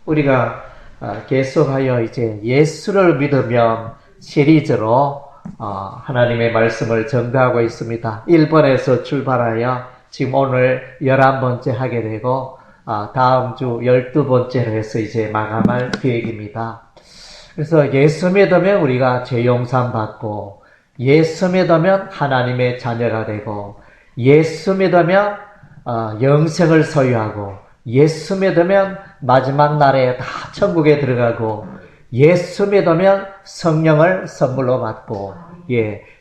우리가 계속하여 이제 예수를 믿으면 시리즈로 하나님의 말씀을 전가하고 있습니다. 1번에서 출발하여 지금 오늘 11번째 하게 되고 다음 주 12번째로 해서 이제 마감할 계획입니다. 그래서 예수 믿으면 우리가 죄 용서 받고, 예수 믿으면 하나님의 자녀가 되고, 예수 믿으면 영생을 소유하고, 예수 믿으면 마지막 날에 다 천국에 들어가고, 예수 믿으면 성령을 선물로 받고,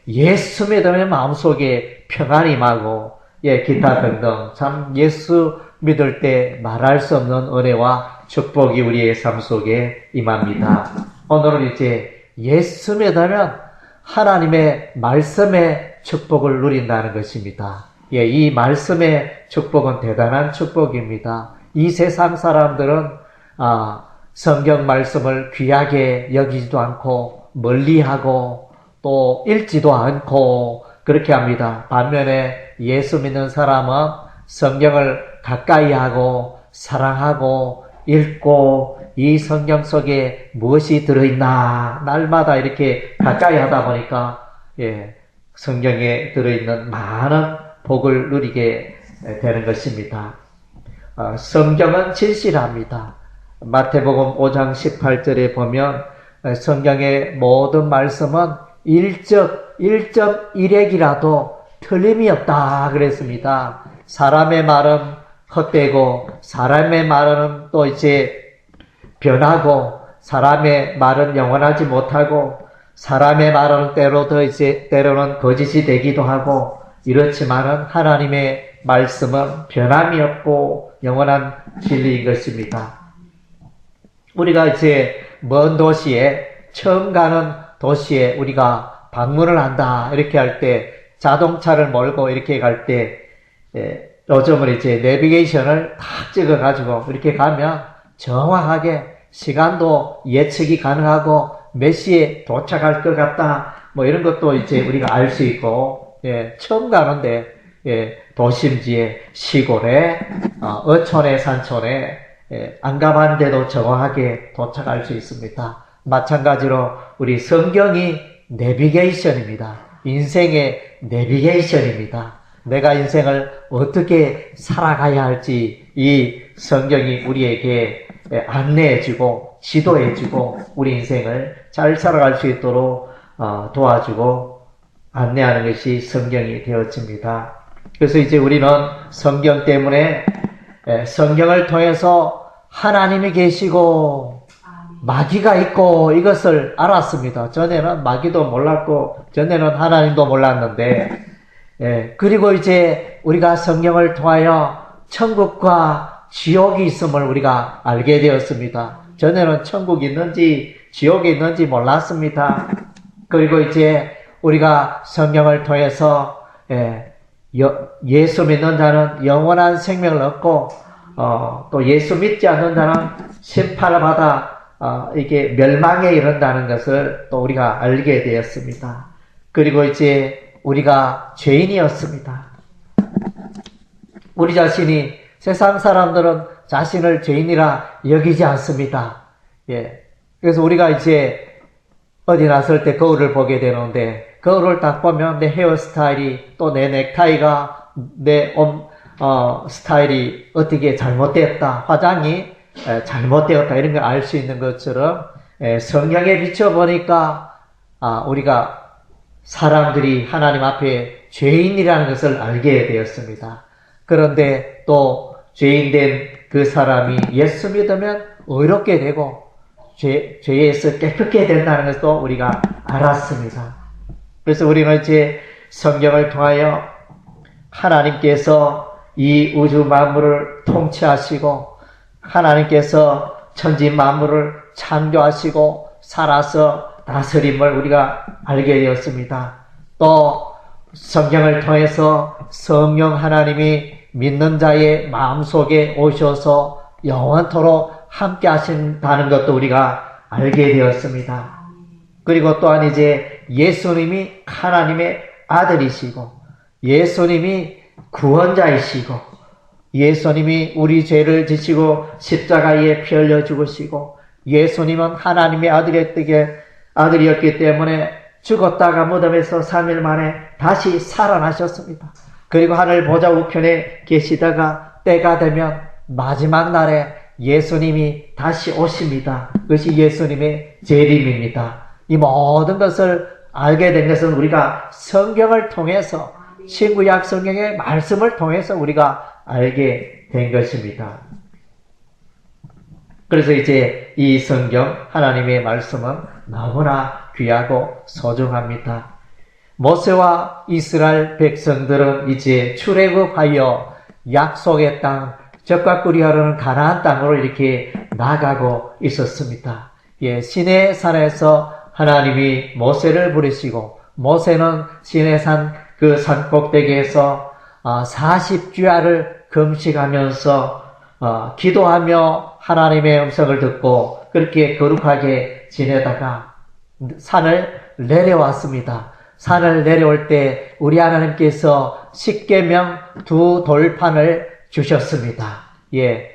예수 믿으면 마음속에 평안이 임하고, 기타 등등 참 예수 믿을 때 말할 수 없는 은혜와 축복이 우리의 삶 속에 임합니다. 오늘은 이제 예수 믿으면 하나님의 말씀의 축복을 누린다는 것입니다. 이 말씀의 축복은 대단한 축복입니다. 이 세상 사람들은 성경 말씀을 귀하게 여기지도 않고 멀리하고 또 읽지도 않고 그렇게 합니다. 반면에 예수 믿는 사람은 성경을 가까이 하고 사랑하고 읽고 이 성경 속에 무엇이 들어있나 날마다 이렇게 가까이 하다 보니까 성경에 들어있는 많은 복을 누리게 되는 것입니다. 성경은 진실합니다. 마태복음 5장 18절에 보면 성경의 모든 말씀은 1.1핵이라도 틀림이 없다 그랬습니다. 사람의 말은 헛되고 사람의 말은 또 이제 변하고 사람의 말은 영원하지 못하고 사람의 말은 때로는 거짓이 되기도 하고 이렇지만은 하나님의 말씀은 변함이 없고 영원한 진리인 것입니다. 우리가 이제 먼 도시에 처음 가는 도시에 우리가 방문을 한다 이렇게 할 때 자동차를 몰고 이렇게 갈 때 요즘은 이제 내비게이션을 딱 찍어가지고 이렇게 가면 정확하게 시간도 예측이 가능하고 몇 시에 도착할 것 같다 뭐 이런 것도 이제 우리가 알 수 있고 처음 가는데 도심지에 시골에 어촌에 산촌에 안 가봤는데도 정확하게 도착할 수 있습니다. 마찬가지로 우리 성경이 내비게이션입니다. 인생의 내비게이션입니다. 내가 인생을 어떻게 살아가야 할지 이 성경이 우리에게 안내해주고 지도해주고 우리 인생을 잘 살아갈 수 있도록 도와주고 안내하는 것이 성경이 되어집니다. 그래서 이제 우리는 성경 때문에 성경을 통해서 하나님이 계시고 마귀가 있고 이것을 알았습니다. 전에는 마귀도 몰랐고 전에는 하나님도 몰랐는데 그리고 이제 우리가 성경을 통하여 천국과 지옥이 있음을 우리가 알게 되었습니다. 전에는 천국이 있는지 지옥이 있는지 몰랐습니다. 그리고 이제 우리가 성경을 통해서 예수 믿는 자는 영원한 생명을 얻고 또 예수 믿지 않는 자는 심판을 받아 이게 멸망에 이른다는 것을 또 우리가 알게 되었습니다. 그리고 이제 우리가 죄인이었습니다. 우리 자신이 세상 사람들은 자신을 죄인이라 여기지 않습니다. 그래서 우리가 이제 어디 나설 때 거울을 보게 되는데 거울을 딱 보면 내 헤어스타일이 또 내 넥타이가 내 스타일이 어떻게 잘못되었다. 화장이 잘못되었다. 이런 걸 알 수 있는 것처럼 성경에 비춰보니까 우리가 사람들이 하나님 앞에 죄인이라는 것을 알게 되었습니다. 그런데 또 죄인된 그 사람이 예수 믿으면 의롭게 되고 죄에서 깨끗게 된다는 것도 우리가 알았습니다. 그래서 우리는 이제 성경을 통하여 하나님께서 이 우주 만물을 통치하시고 하나님께서 천지 만물을 창조하시고 살아서 다스림을 우리가 알게 되었습니다. 또 성경을 통해서 성령 하나님이 믿는 자의 마음속에 오셔서 영원토록 함께 하신다는 것도 우리가 알게 되었습니다. 그리고 또한 이제 예수님이 하나님의 아들이시고 예수님이 구원자이시고 예수님이 우리 죄를 지시고 십자가에 피 흘려 죽으시고 예수님은 하나님의 아들이었기 때문에 죽었다가 무덤에서 3일 만에 다시 살아나셨습니다. 그리고 하늘 보좌 우편에 계시다가 때가 되면 마지막 날에 예수님이 다시 오십니다. 그것이 예수님의 재림입니다. 이 모든 것을 알게 된 것은 우리가 성경을 통해서 신구약 성경의 말씀을 통해서 우리가 알게 된 것입니다. 그래서 이제 이 성경 하나님의 말씀은 너무나 귀하고 소중합니다. 모세와 이스라엘 백성들은 이제 출애굽하여 약속의 땅, 젖과 꿀이 흐르는 가나안 땅으로 이렇게 나가고 있었습니다. 시내 산에서 하나님이 모세를 부르시고 모세는 시내산 그 산 꼭대기에서 40주야를 금식하면서 기도하며 하나님의 음성을 듣고 그렇게 거룩하게 지내다가 산을 내려왔습니다. 산을 내려올 때 우리 하나님께서 십계명 2돌판을 주셨습니다.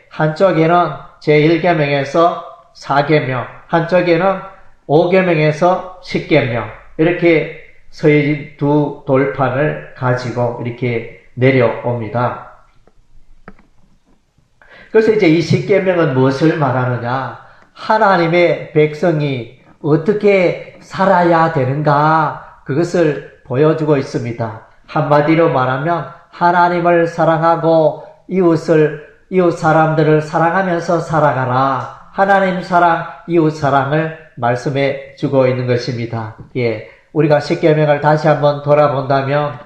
한쪽에는 제1계명에서 4계명, 한쪽에는 5계명에서 10계명 이렇게 서해진 2돌판을 가지고 이렇게 내려옵니다. 그래서 이제 이 10계명은 무엇을 말하느냐? 하나님의 백성이 어떻게 살아야 되는가? 그것을 보여주고 있습니다. 한마디로 말하면 하나님을 사랑하고 이웃 사람들을 사랑하면서 살아가라. 하나님 사랑, 이웃 사랑을 말씀해 주고 있는 것입니다. 우리가 10계명을 다시 한번 돌아본다면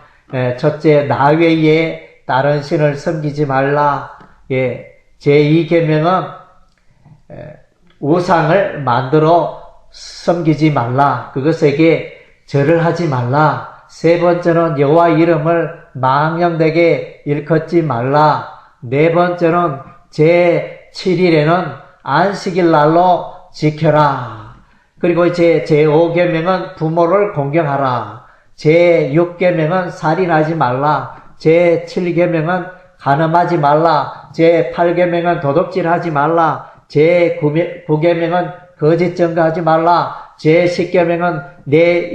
첫째, 나 외에 다른 신을 섬기지 말라. 제2계명은 우상을 만들어 섬기지 말라. 그것에게 절을 하지 말라. 세 번째는 여호와 이름을 망령되게 일컫지 말라. 네 번째는 제7일에는 안식일 날로 지켜라. 그리고 이제 제5계명은 부모를 공경하라. 제6계명은 살인하지 말라. 제7계명은 간음하지 말라. 제8계명은 도둑질하지 말라. 제9계명은 거짓 증거하지 말라. 제10계명은 내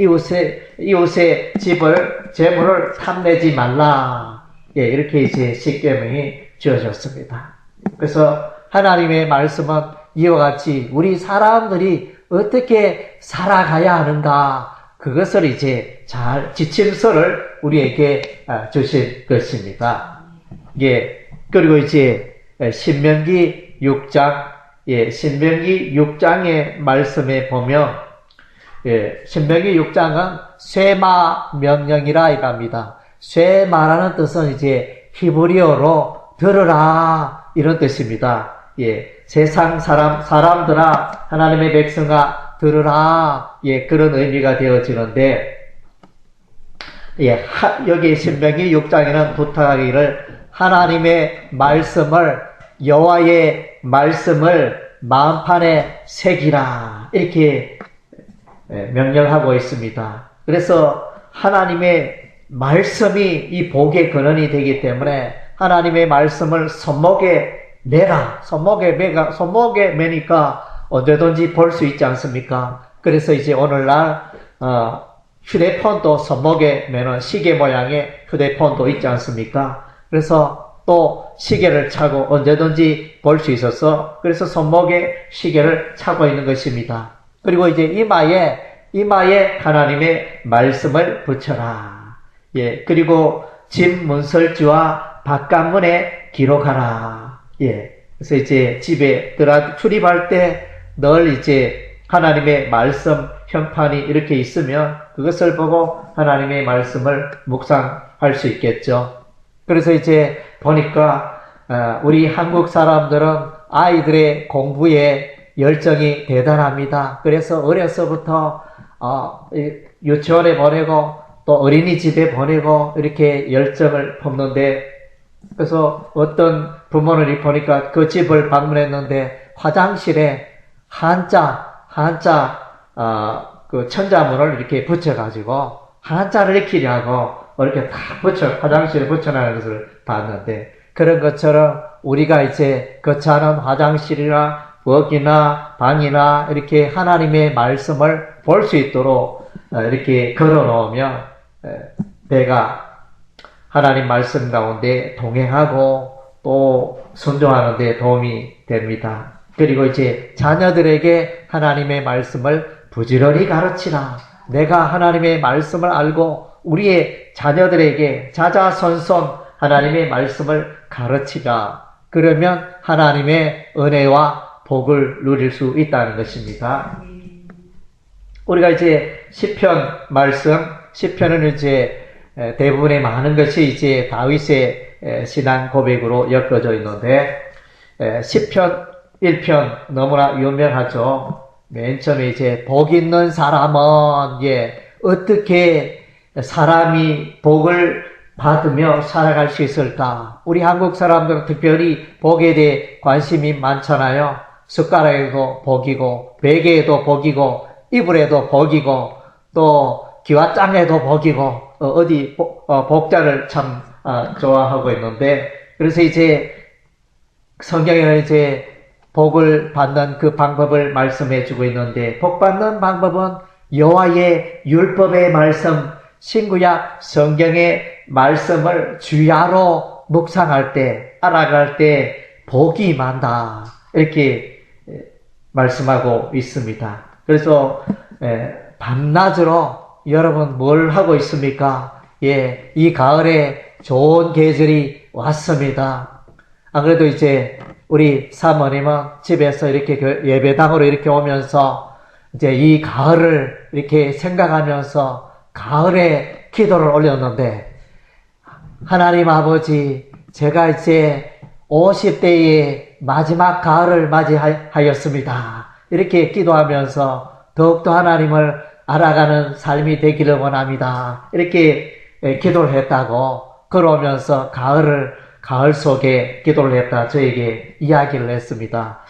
이웃의 집을, 재물을 탐내지 말라. 이렇게 이제 10계명이 주어졌습니다. 그래서 하나님의 말씀은 이와 같이 우리 사람들이 어떻게 살아가야 하는가, 그것을 이제 잘 지침서를 우리에게 주신 것입니다. 그리고 이제 신명기 6장, 신명기 6장의 말씀에 보면, 신명기 6장은 쇠마 명령이라 이랍니다. 쇠마라는 뜻은 이제 히브리어로 들으라 이런 뜻입니다. 세상 사람들아, 하나님의 백성아 들으라, 그런 의미가 되어지는데, 여기 신명기 6장에는 부탁하기를 하나님의 말씀을, 여호와의 말씀을 마음판에 새기라 이렇게 명령하고 있습니다. 그래서 하나님의 말씀이 이 복의 근원이 되기 때문에 하나님의 말씀을 손목에 매라. 손목에 매니까 언제든지 볼 수 있지 않습니까? 그래서 이제 오늘날 휴대폰도 손목에 매는 시계 모양의 휴대폰도 있지 않습니까? 그래서 또 시계를 차고 언제든지 볼 수 있어서 그래서 손목에 시계를 차고 있는 것입니다. 그리고 이제 이마에 하나님의 말씀을 붙여라. 그리고 집 문설주와 바깥문에 기록하라. 그래서 이제 집에 출입할 때 늘 이제 하나님의 말씀 현판이 이렇게 있으면 그것을 보고 하나님의 말씀을 묵상할 수 있겠죠. 그래서 이제 보니까 우리 한국 사람들은 아이들의 공부에 열정이 대단합니다. 그래서 어려서부터 유치원에 보내고 또 어린이집에 보내고 이렇게 열정을 품는데, 그래서 어떤 부모는 보니까 그 집을 방문했는데 화장실에 한자 그 천자문을 이렇게 붙여가지고 한자를 익히려고 이렇게 다 화장실에 붙여놓은 것을 봤는데, 그런 것처럼 우리가 이제 거처하는 화장실이나 부엌이나 방이나 이렇게 하나님의 말씀을 볼 수 있도록 이렇게 걸어 놓으면 내가 하나님 말씀 가운데 동행하고 또 순종하는 데 도움이 됩니다. 그리고 이제 자녀들에게 하나님의 말씀을 부지런히 가르치라. 내가 하나님의 말씀을 알고 우리의 자녀들에게 자자손손 하나님의 말씀을 가르치라. 그러면 하나님의 은혜와 복을 누릴 수 있다는 것입니다. 우리가 이제 시편 말씀, 시편은 이제 대부분의 많은 것이 이제 다윗의 신앙 고백으로 엮어져 있는데, 시편 1편 너무나 유명하죠. 맨 처음에 이제 복 있는 사람은 어떻게 사람이 복을 받으며 살아갈 수 있을까? 우리 한국 사람들은 특별히 복에 대해 관심이 많잖아요. 숟가락에도 복이고, 베개에도 복이고, 이불에도 복이고, 또 기와장에도 복이고, 어디 복자를 참 좋아하고 있는데, 그래서 이제 성경에는 이제 복을 받는 그 방법을 말씀해 주고 있는데, 복 받는 방법은 여호와의 율법의 말씀, 신구약 성경의 말씀을 주야로 묵상할 때, 알아갈 때 복이 많다. 이렇게 말씀하고 있습니다. 그래서 밤낮으로 여러분 뭘 하고 있습니까? 이 가을에 좋은 계절이 왔습니다. 안 그래도 이제 우리 사모님은 집에서 이렇게 예배당으로 이렇게 오면서 이제 이 가을을 이렇게 생각하면서 가을에 기도를 올렸는데, 하나님 아버지, 제가 이제 50대의 마지막 가을을 맞이하였습니다. 이렇게 기도하면서 더욱더 하나님을 알아가는 삶이 되기를 원합니다. 이렇게 기도를 했다고, 그러면서 가을 속에 기도를 했다 저에게 이야기를 했습니다.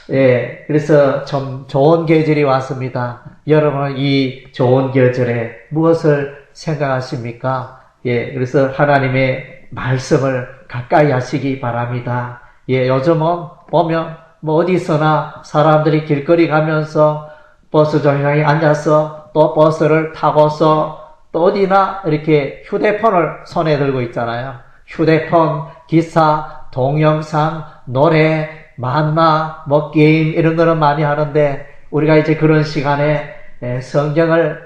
그래서 좀 좋은 계절이 왔습니다. 여러분은 이 좋은 계절에 무엇을 생각하십니까? 그래서 하나님의 말씀을 가까이 하시기 바랍니다. 요즘은 보면 어디서나 사람들이 길거리 가면서 버스 정류장에 앉아서 또 버스를 타고서 또 어디나 이렇게 휴대폰을 손에 들고 있잖아요. 휴대폰, 기사, 동영상, 노래, 만나, 게임 이런 거는 많이 하는데, 우리가 이제 그런 시간에 성경을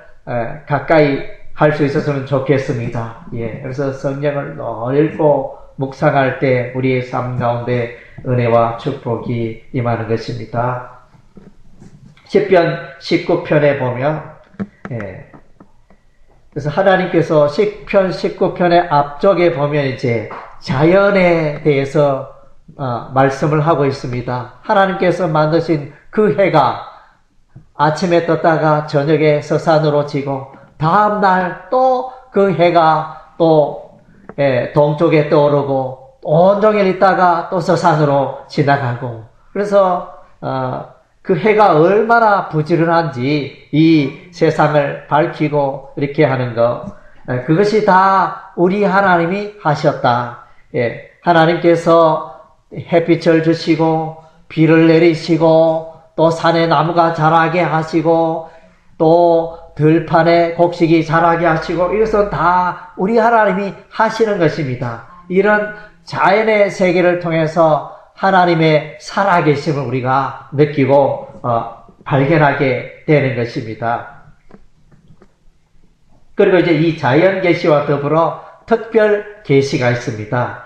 가까이 할 수 있었으면 좋겠습니다. 그래서 성경을 늘 읽고 묵상할 때 우리의 삶 가운데 은혜와 축복이 임하는 것입니다. 시편 19편에 보면, 그래서 하나님께서 시편 19편의 앞쪽에 보면 이제 자연에 대해서 말씀을 하고 있습니다. 하나님께서 만드신 그 해가 아침에 떴다가 저녁에 서산으로 지고, 다음날 또 그 해가 또 동쪽에 떠오르고, 온종일 있다가 또 서산으로 지나가고, 그래서 그 해가 얼마나 부지런한지 이 세상을 밝히고 이렇게 하는 것, 그것이 다 우리 하나님이 하셨다. 하나님께서 햇빛을 주시고 비를 내리시고 또 산에 나무가 자라게 하시고 또 들판에 곡식이 자라게 하시고, 이것은 다 우리 하나님이 하시는 것입니다. 이런 자연의 세계를 통해서 하나님의 살아계심을 우리가 느끼고 발견하게 되는 것입니다. 그리고 이제 이 자연 계시와 더불어 특별 계시가 있습니다.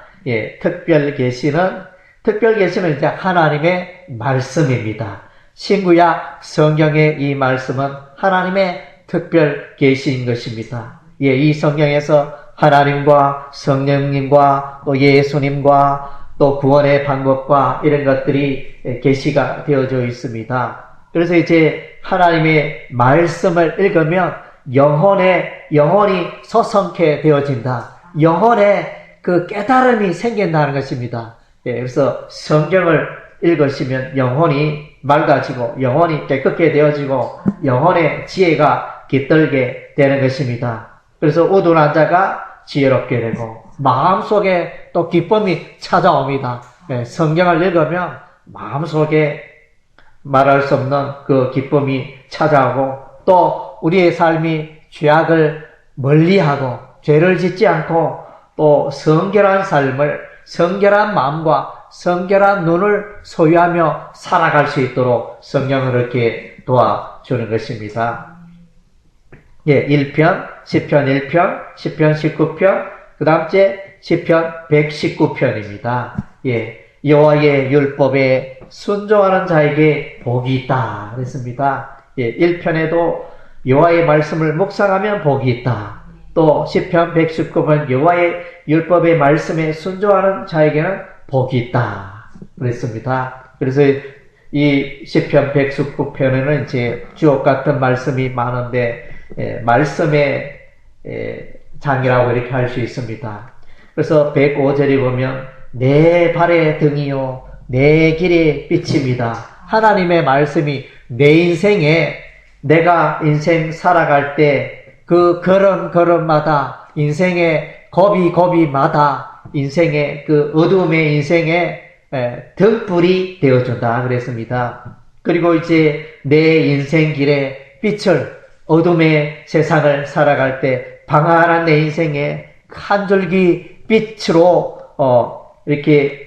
특별 계시는 이제 하나님의 말씀입니다. 신구약 성경의 이 말씀은 하나님의 특별 계시인 것입니다. 이 성경에서 하나님과 성령님과 또 예수님과 또 구원의 방법과 이런 것들이 계시가 되어져 있습니다. 그래서 이제 하나님의 말씀을 읽으면 영혼이 소성케 되어진다. 영혼에 그 깨달음이 생긴다는 것입니다. 그래서 성경을 읽으시면 영혼이 맑아지고 영혼이 깨끗게 되어지고 영혼의 지혜가 깃들게 되는 것입니다. 그래서 우둔한 자가 지혜롭게 되고 마음속에 또 기쁨이 찾아옵니다. 예, 성경을 읽으면 마음속에 말할 수 없는 그 기쁨이 찾아오고 또 우리의 삶이 죄악을 멀리하고 죄를 짓지 않고 또 성결한 삶을 성결한 마음과 성결한 눈을 소유하며 살아갈 수 있도록 성령을 이렇게 도와주는 것입니다. 예, 1편, 시편 1편, 시편 19편, 그 다음째 시편 119편입니다. 예, 여호와의 율법에 순종하는 자에게 복이 있다 그랬습니다. 예, 1편에도 여호와의 말씀을 묵상하면 복이 있다. 또 시편 119편 여호와의 율법의 말씀에 순종하는 자에게는 복이 있다 그랬습니다. 그래서 이 시편 119편에는 이제 주옥 같은 말씀이 많은데 말씀의 장이라고 이렇게 할 수 있습니다. 그래서 105절에 보면 내 발의 등이요 내 길의 빛입니다. 하나님의 말씀이 내 인생에 내가 인생 살아갈 때 그 걸음걸음마다 인생의 고비고비마다 인생의 그 어둠의 인생에 등불이 되어준다 그랬습니다. 그리고 이제 내 인생 길에 빛을 어둠의 세상을 살아갈 때 방한한 내 인생에 한 줄기 빛으로 이렇게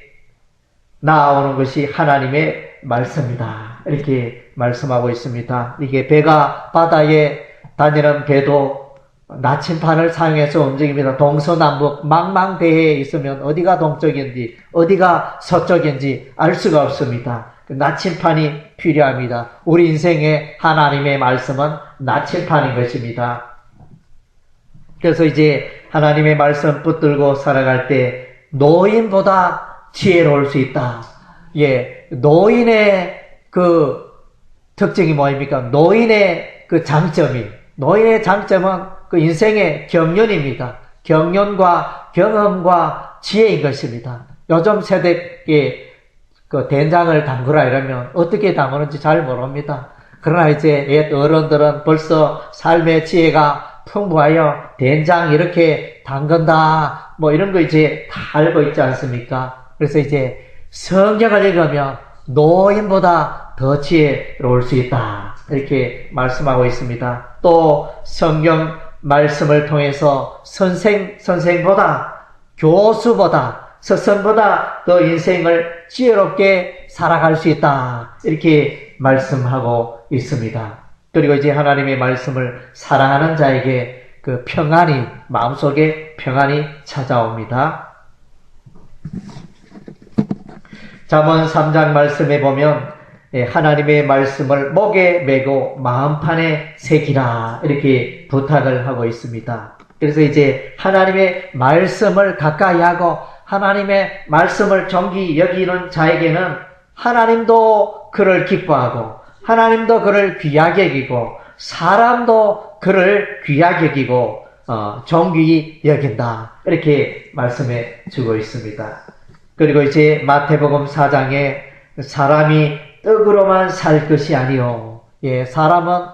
나아오는 것이 하나님의 말씀이다. 이렇게 말씀하고 있습니다. 이게 배가 바다에 다니는 배도 나침판을 사용해서 움직입니다. 동서남북 망망대해에 있으면 어디가 동쪽인지 어디가 서쪽인지 알 수가 없습니다. 나침판이 필요합니다. 우리 인생에 하나님의 말씀은 나침판인 것입니다. 그래서 이제 하나님의 말씀 붙들고 살아갈 때 노인보다 지혜로울 수 있다. 예, 노인의 그 특징이 뭐입니까? 노인의 그 노인의 장점은 그 인생의 경륜입니다. 경륜과 경험과 지혜인 것입니다. 요즘 세대에 그 된장을 담그라 이러면 어떻게 담그는지 잘 모릅니다. 그러나 이제 옛 어른들은 벌써 삶의 지혜가 풍부하여 된장 이렇게 담근다 뭐 이런 거 이제 다 알고 있지 않습니까? 그래서 이제 성경을 읽으면 노인보다 더 지혜로울 수 있다. 이렇게 말씀하고 있습니다. 또 성경 말씀을 통해서 선생보다 교수보다 스승보다 더 인생을 지혜롭게 살아갈 수 있다. 이렇게 말씀하고 있습니다. 그리고 이제 하나님의 말씀을 사랑하는 자에게 그 평안이 마음속에 평안이 찾아옵니다. 잠언 3장 말씀에 보면 하나님의 말씀을 목에 메고 마음판에 새기라 이렇게 부탁을 하고 있습니다. 그래서 이제 하나님의 말씀을 가까이 하고 하나님의 말씀을 존귀 여기는 자에게는 하나님도 그를 기뻐하고 하나님도 그를 귀하게 여기고 사람도 그를 귀하게 여기고 존귀히 여긴다 이렇게 말씀해 주고 있습니다. 그리고 이제 마태복음 4장에 사람이 떡으로만 살 것이 아니요. 예, 사람은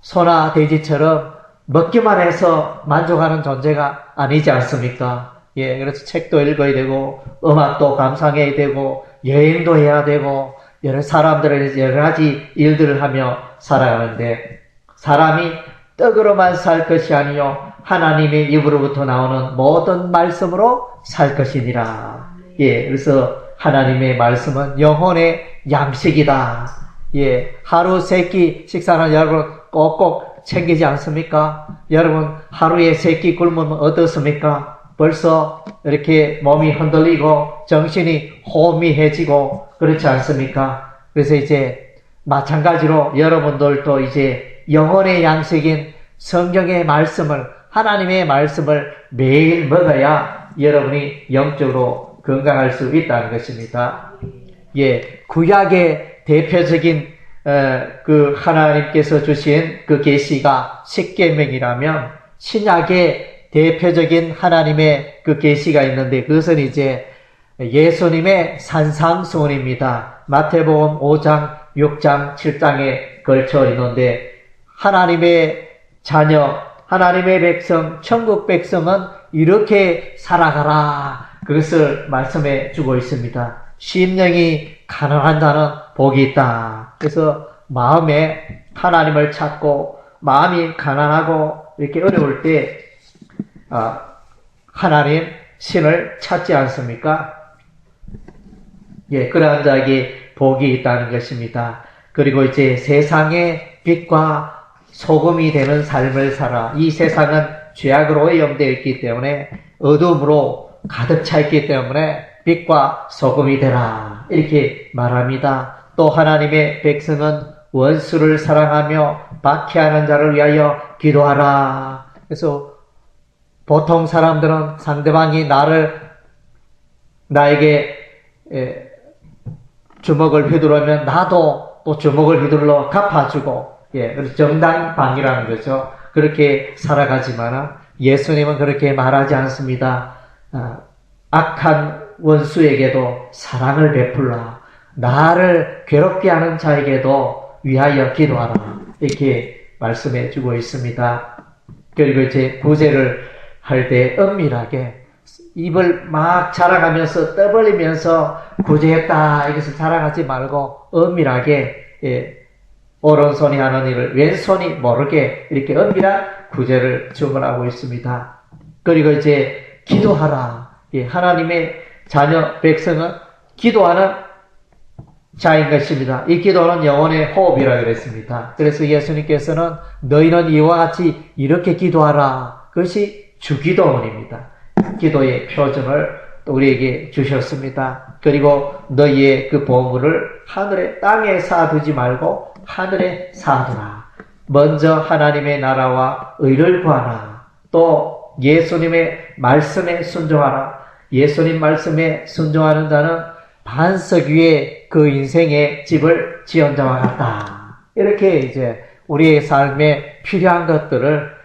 소나 돼지처럼 먹기만 해서 만족하는 존재가 아니지 않습니까? 예, 그래서 책도 읽어야 되고 음악도 감상해야 되고 여행도 해야 되고 여러 사람들은 여러 가지 일들을 하며 살아가는데 사람이 떡으로만 살 것이 아니요 하나님의 입으로부터 나오는 모든 말씀으로 살 것이니라. 예, 그래서 하나님의 말씀은 영혼의 양식이다. 예, 하루 세 끼 식사는 여러분 꼭꼭 챙기지 않습니까? 여러분 하루에 세 끼 굶으면 어떻습니까? 벌써 이렇게 몸이 흔들리고 정신이 호미해지고 그렇지 않습니까? 그래서 이제 마찬가지로 여러분들도 이제 영혼의 양식인 성경의 말씀을 하나님의 말씀을 매일 먹어야 여러분이 영적으로 건강할 수 있다는 것입니다. 예, 구약의 대표적인 그 하나님께서 주신 그 계시가 십계명이라면 신약의 대표적인 하나님의 그 계시가 있는데 그것은 이제 예수님의 산상수훈입니다. 마태복음 5장, 6장, 7장에 걸쳐 있는데 하나님의 자녀, 하나님의 백성, 천국 백성은 이렇게 살아가라. 그것을 말씀해 주고 있습니다. 심령이 가난한 자는 복이 있다. 그래서 마음에 하나님을 찾고 마음이 가난하고 이렇게 어려울 때 하나님 신을 찾지 않습니까? 예, 그러한 자에게 복이 있다는 것입니다. 그리고 이제 세상의 빛과 소금이 되는 삶을 살아. 이 세상은 죄악으로 오염되어 있기 때문에 어둠으로 가득 차 있기 때문에 빛과 소금이 되라. 이렇게 말합니다. 또 하나님의 백성은 원수를 사랑하며 박해하는 자를 위하여 기도하라. 그래서 보통 사람들은 상대방이 나에게 주먹을 휘두르면 나도 또 주먹을 휘둘러 갚아주고, 그래서 정당방위라는 거죠. 그렇게 살아가지만 예수님은 그렇게 말하지 않습니다. 악한 원수에게도 사랑을 베풀라. 나를 괴롭게 하는 자에게도 위하여 기도하라. 이렇게 말씀해 주고 있습니다. 그리고 이제 구제를 할 때 은밀하게 입을 막 자랑하면서 떠벌리면서 구제했다 이것을 자랑하지 말고 은밀하게 오른손이 하는 일을 왼손이 모르게 이렇게 은밀한 구제를 주문하고 있습니다. 그리고 이제 기도하라. 하나님의 자녀 백성은 기도하는 자인 것입니다. 이 기도는 영혼의 호흡이라고 그랬습니다. 그래서 예수님께서는 너희는 이와 같이 이렇게 기도하라. 그것이 주기도문입니다. 기도의 표준을 또 우리에게 주셨습니다. 그리고 너희의 그 보물을 하늘에 땅에 쌓아두지 말고 하늘에 쌓아두라. 먼저 하나님의 나라와 의를 구하라. 또 예수님의 말씀에 순종하라. 예수님 말씀에 순종하는 자는 반석 위에 그 인생의 집을 지은 자와 같다. 이렇게 이제 우리의 삶에 필요한 것들을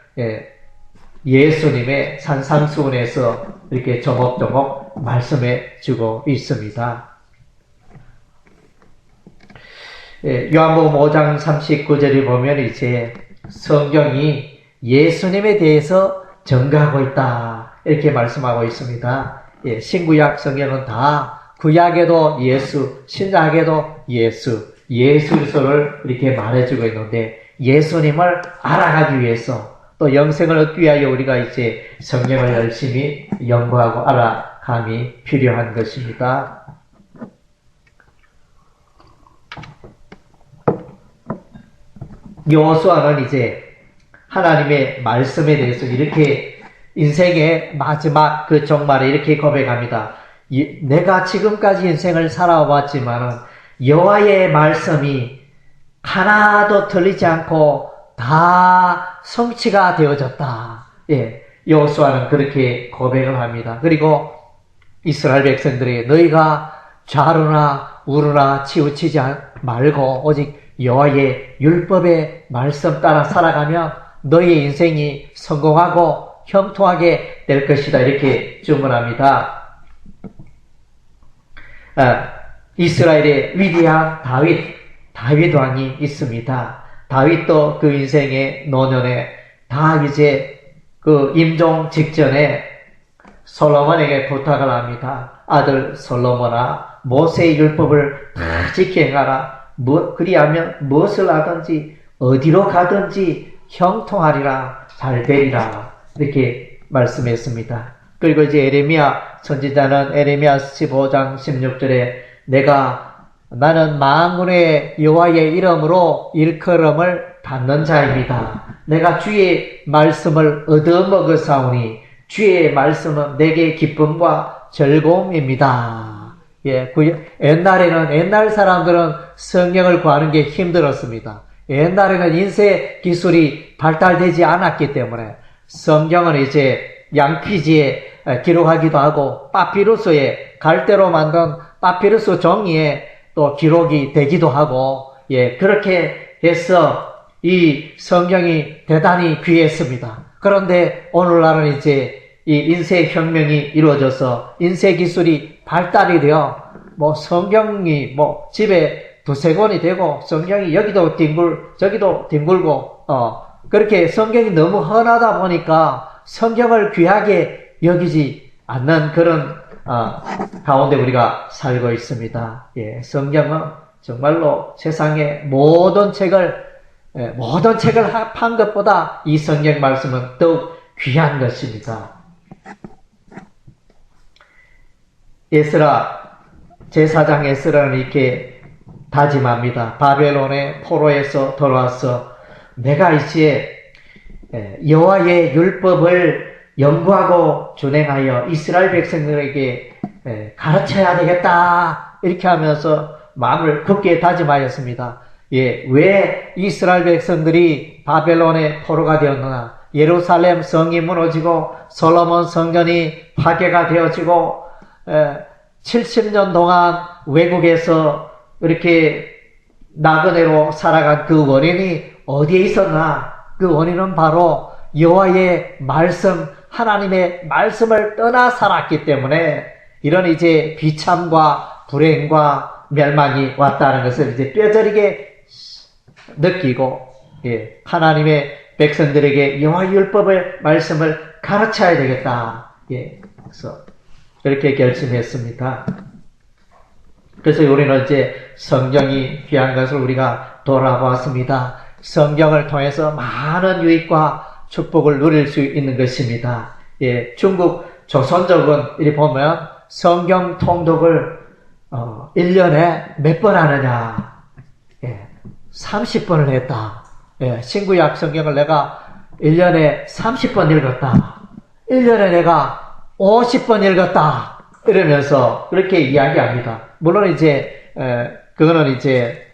예수님의 산상수훈에서 이렇게 조목조목 말씀해 주고 있습니다. 요한복음 5장 39절에 보면 이제 성경이 예수님에 대해서 증거하고 있다. 이렇게 말씀하고 있습니다. 신구약 성경은 다 구약에도 예수, 신약에도 예수 그리스도를 이렇게 말해주고 있는데 예수님을 알아가기 위해서 또 영생을 얻기 위하여 우리가 이제 성경을 열심히 연구하고 알아감이 필요한 것입니다. 여호수아는 이제 하나님의 말씀에 대해서 이렇게 인생의 마지막 그 종말에 이렇게 고백합니다. 내가 지금까지 인생을 살아왔지만 여호와의 말씀이 하나도 틀리지 않고 다 성취가 되어졌다. 여호수아는 그렇게 고백을 합니다. 그리고 이스라엘 백성들이 너희가 좌로나 우로나 치우치지 말고 오직 여호와의 율법의 말씀 따라 살아가면 너희의 인생이 성공하고 형통하게 될 것이다. 이렇게 주문합니다. 이스라엘의 위대한 다윗 왕이 있습니다. 다윗도 그 인생의 노년에 다 이제 그 임종 직전에 솔로몬에게 부탁을 합니다. 아들 솔로몬아, 모세의 율법을 다 지켜 행하라. 그리하면 무엇을 하든지 어디로 가든지 형통하리라, 잘 되리라. 이렇게 말씀했습니다. 그리고 이제 에레미야 선지자는 에레미야 15장 16절에 나는 만군의 여호와의 이름으로 일컬음을 받는 자입니다. 내가 주의 말씀을 얻어먹었사오니 주의 말씀은 내게 기쁨과 즐거움입니다. 옛날 사람들은 성경을 구하는 게 힘들었습니다. 옛날에는 인쇄 기술이 발달되지 않았기 때문에 성경은 이제 양피지에 기록하기도 하고 파피루스에 갈대로 만든 파피루스 종이에 또 기록이 되기도 하고 그렇게 해서 이 성경이 대단히 귀했습니다. 그런데 오늘날은 이제 이 인쇄혁명이 이루어져서 인쇄기술이 발달이 되어 성경이 집에 두세 권이 되고 성경이 여기도 뒹굴 저기도 뒹굴고 그렇게 성경이 너무 흔하다 보니까 성경을 귀하게 여기지 않는 그런 가운데 우리가 살고 있습니다. 예, 성경은 정말로 세상의 모든 책을 판 것보다 이 성경 말씀은 더욱 귀한 것입니다. 제사장 에스라는 이렇게 다짐합니다. 바벨론의 포로에서 돌아와서 내가 이제 여호와의 율법을 연구하고 준행하여 이스라엘 백성들에게 가르쳐야 되겠다. 이렇게 하면서 마음을 굳게 다짐하였습니다. 예, 왜 이스라엘 백성들이 바벨론의 포로가 되었느냐? 예루살렘 성이 무너지고 솔로몬 성전이 파괴가 되어지고 70년 동안 외국에서 이렇게 나그네로 살아간 그 원인이 어디에 있었나? 그 원인은 바로 여호와의 말씀, 하나님의 말씀을 떠나 살았기 때문에 이런 이제 비참과 불행과 멸망이 왔다는 것을 이제 뼈저리게 느끼고, 예, 하나님의 백성들에게 여호와 율법을 말씀을 가르쳐야 되겠다. 예, 그래서 그렇게 결심했습니다. 그래서 우리는 이제 성경이 귀한 것을 우리가 돌아보았습니다. 성경을 통해서 많은 유익과 축복을 누릴 수 있는 것입니다. 예, 중국 조선족은 이렇게 보면 성경 통독을 1년에 몇 번 하느냐? 예, 30번을 했다. 예, 신구약 성경을 내가 1년에 30번 읽었다. 1년에 내가 50번 읽었다. 이러면서 그렇게 이야기합니다. 물론 이제 그거는 이제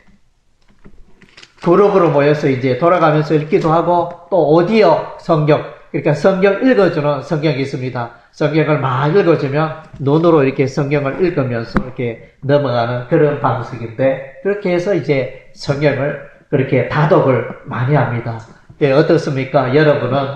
그룹으로 모여서 이제 돌아가면서 읽기도 하고 또 오디오 성경, 그러니까 성경 읽어주는 성경이 있습니다. 성경을 막 읽어주면 눈으로 이렇게 성경을 읽으면서 이렇게 넘어가는 그런 방식인데, 그렇게 해서 이제 성경을 그렇게 다독을 많이 합니다. 예, 어떻습니까? 여러분은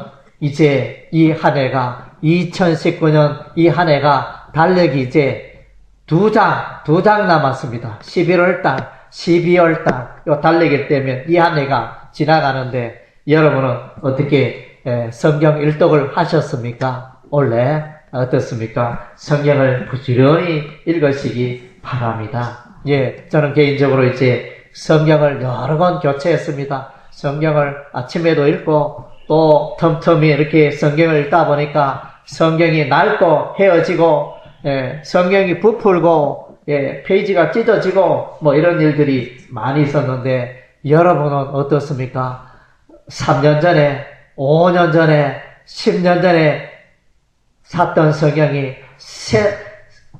이제 이 한 해가 2019년 이 한 해가 달력이 이제 두 장 남았습니다. 11월 달, 12월 달, 요 달력이 되면 이 한 해가 지나가는데, 여러분은 어떻게 성경 일독을 하셨습니까? 올해 어떻습니까? 성경을 부지런히 읽으시기 바랍니다. 예, 저는 개인적으로 이제 성경을 여러 권 교체했습니다. 성경을 아침에도 읽고 또 틈틈이 이렇게 성경을 읽다 보니까 성경이 낡고 헤어지고, 성경이 부풀고, 페이지가 찢어지고 뭐 이런 일들이 많이 있었는데, 여러분은 어떻습니까? 3년 전에, 5년 전에, 10년 전에 샀던 성경이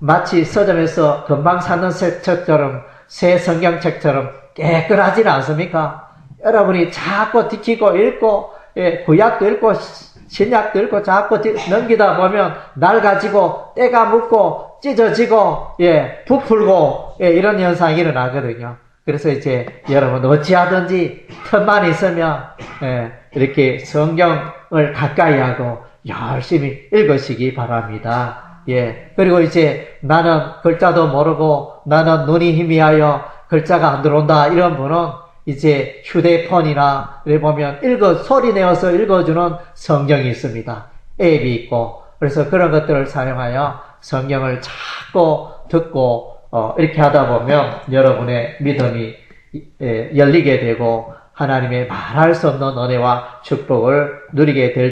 마치 서점에서 금방 샀는 책처럼, 새 성경책처럼 깨끗하지는 않습니까? 여러분이 자꾸 뒤지고 읽고, 구약도 읽고 신약도 읽고 자꾸 넘기다 보면 낡아지고 때가 묻고 찢어지고 부풀고 이런 현상이 일어나거든요. 그래서 이제 여러분 어찌하든지 틈만 있으면 이렇게 성경을 가까이 하고 열심히 읽으시기 바랍니다. 그리고 이제 나는 글자도 모르고 나는 눈이 희미하여 글자가 안 들어온다, 이런 분은 이제 휴대폰이나 이렇게 보면 소리 내어서 읽어주는 성경이 있습니다. 앱이 있고, 그래서 그런 것들을 사용하여 성경을 자꾸 듣고 이렇게 하다 보면 여러분의 믿음이 열리게 되고 하나님의 말할 수 없는 은혜와 축복을 누리게 될